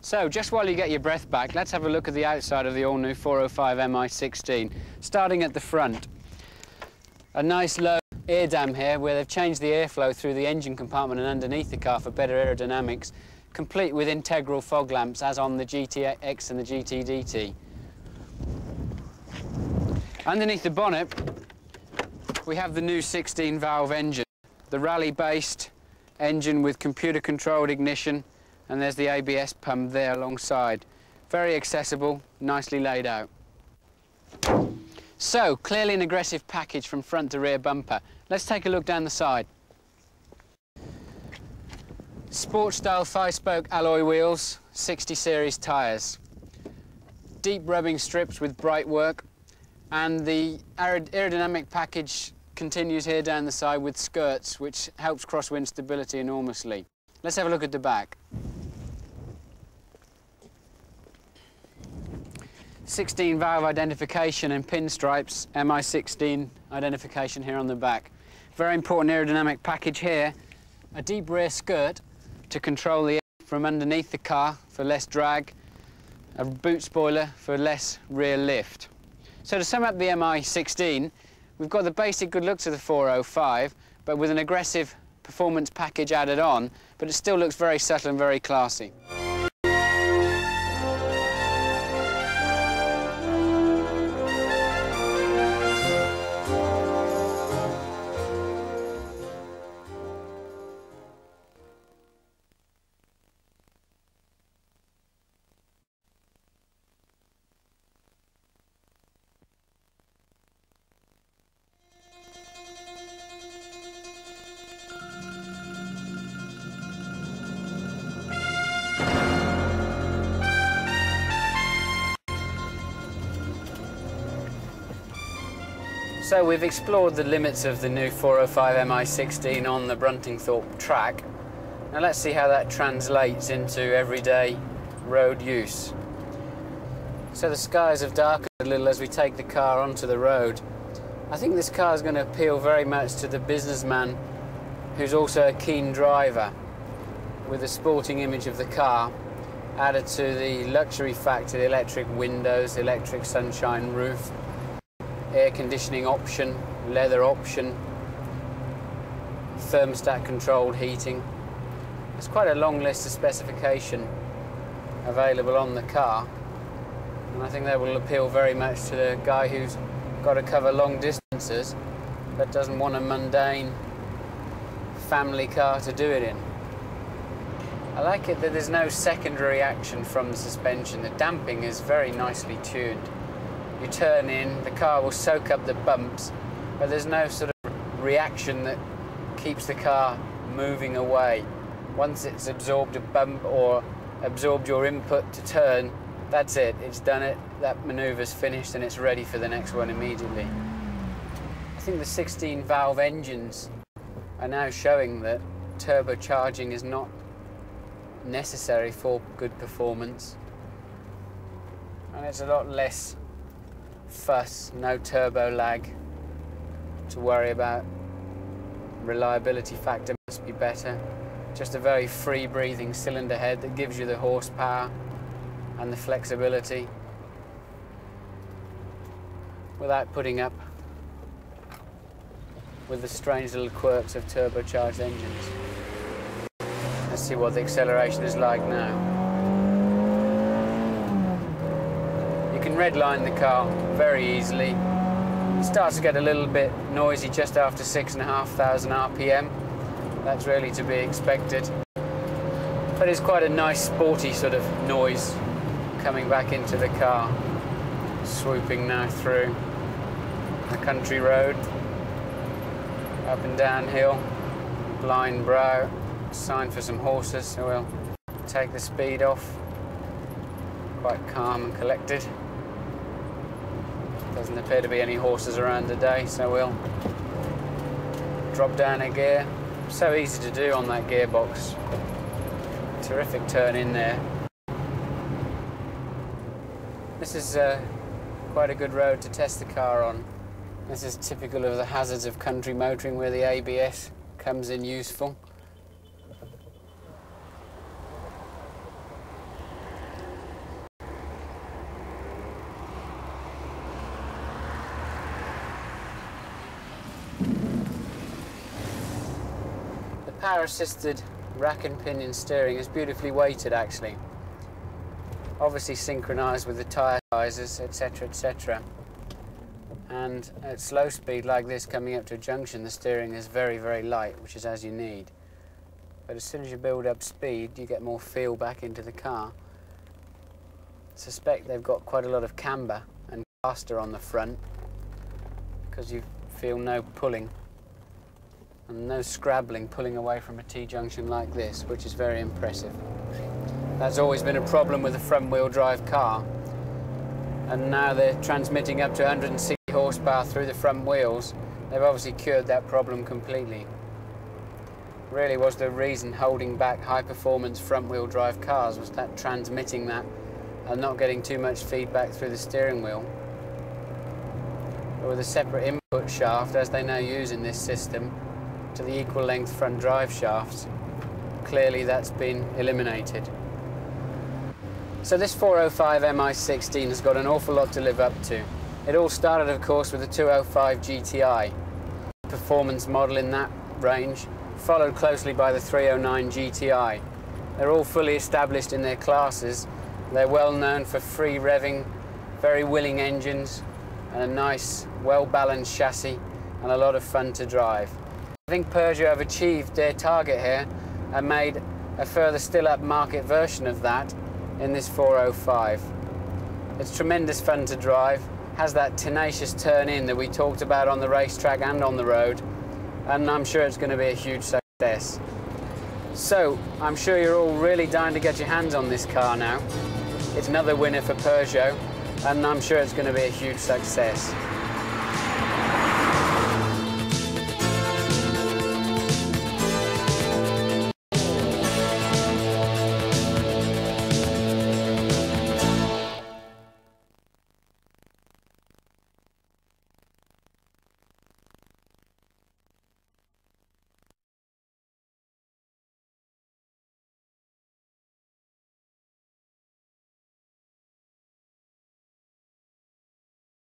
So, just while you get your breath back, let's have a look at the outside of the all-new 405 MI16, starting at the front. A nice low air dam here where they've changed the airflow through the engine compartment and underneath the car for better aerodynamics, complete with integral fog lamps as on the GTX and the GT-DT. Underneath the bonnet, we have the new 16-valve engine, the rally-based engine with computer-controlled ignition, and there's the ABS pump there alongside. Very accessible, nicely laid out. So, clearly an aggressive package from front to rear bumper. Let's take a look down the side. Sport-style 5-spoke alloy wheels, 60 series tyres. Deep rubbing strips with bright work, and the aerodynamic package continues here down the side with skirts, which helps crosswind stability enormously. Let's have a look at the back. 16-valve identification and pinstripes, MI16 identification here on the back. Very important aerodynamic package here. A deep rear skirt to control the air from underneath the car for less drag. A boot spoiler for less rear lift. So to sum up the MI16, we've got the basic good looks of the 405, but with an aggressive performance package added on, but it still looks very subtle and very classy. So we've explored the limits of the new 405 MI16 on the Bruntingthorpe track. Now let's see how that translates into everyday road use. So the skies have darkened a little as we take the car onto the road. I think this car is going to appeal very much to the businessman who's also a keen driver, with the sporting image of the car added to the luxury factor, the electric windows, electric sunshine roof, air conditioning option, leather option, thermostat controlled heating. There's quite a long list of specification available on the car, and I think that will appeal very much to the guy who's got to cover long distances but doesn't want a mundane family car to do it in. I like it that there's no secondary action from the suspension. The damping is very nicely tuned. You turn in, the car will soak up the bumps, but there's no sort of reaction that keeps the car moving away. Once it's absorbed a bump or absorbed your input to turn, that's it, it's done it, that manoeuvre's finished and it's ready for the next one immediately. I think the 16-valve engines are now showing that turbocharging is not necessary for good performance, and it's a lot less fuss, no turbo lag to worry about. Reliability factor must be better. Just a very free breathing cylinder head that gives you the horsepower and the flexibility without putting up with the strange little quirks of turbocharged engines. Let's see what the acceleration is like now. You can redline the car very easily. It starts to get a little bit noisy just after 6,500 RPM. That's really to be expected. But it's quite a nice sporty sort of noise coming back into the car. Swooping now through a country road, up and down hill, blind brow, sign for some horses, so we'll take the speed off. Quite calm and collected. Doesn't appear to be any horses around today, so we'll drop down a gear. So easy to do on that gearbox. Terrific turn in there. This is quite a good road to test the car on. This is typical of the hazards of country motoring where the ABS comes in useful. power-assisted rack and pinion steering is beautifully weighted actually. Obviously synchronised with the tyre sizes, etc, etc. And at slow speed like this, coming up to a junction, the steering is very, very light, which is as you need. But as soon as you build up speed, you get more feel back into the car. I suspect they've got quite a lot of camber and caster on the front, because you feel no pulling and no scrabbling pulling away from a T-junction like this, which is very impressive. That's always been a problem with a front-wheel drive car, and now they're transmitting up to 160 horsepower through the front wheels. They've obviously cured that problem completely. Really was the reason holding back high-performance front-wheel drive cars, was that transmitting that and not getting too much feedback through the steering wheel. But with a separate input shaft, as they now use in this system, to the equal length front drive shafts, clearly that's been eliminated. So this 405 MI16 has got an awful lot to live up to. It all started, of course, with the 205 GTI, performance model in that range, followed closely by the 309 GTI. They're all fully established in their classes. They're well known for free revving, very willing engines, and a nice, well-balanced chassis, and a lot of fun to drive. I think Peugeot have achieved their target here and made a further still upmarket version of that in this 405. It's tremendous fun to drive, has that tenacious turn in that we talked about on the racetrack and on the road, and I'm sure it's going to be a huge success. So, I'm sure you're all really dying to get your hands on this car now. It's another winner for Peugeot, and I'm sure it's going to be a huge success.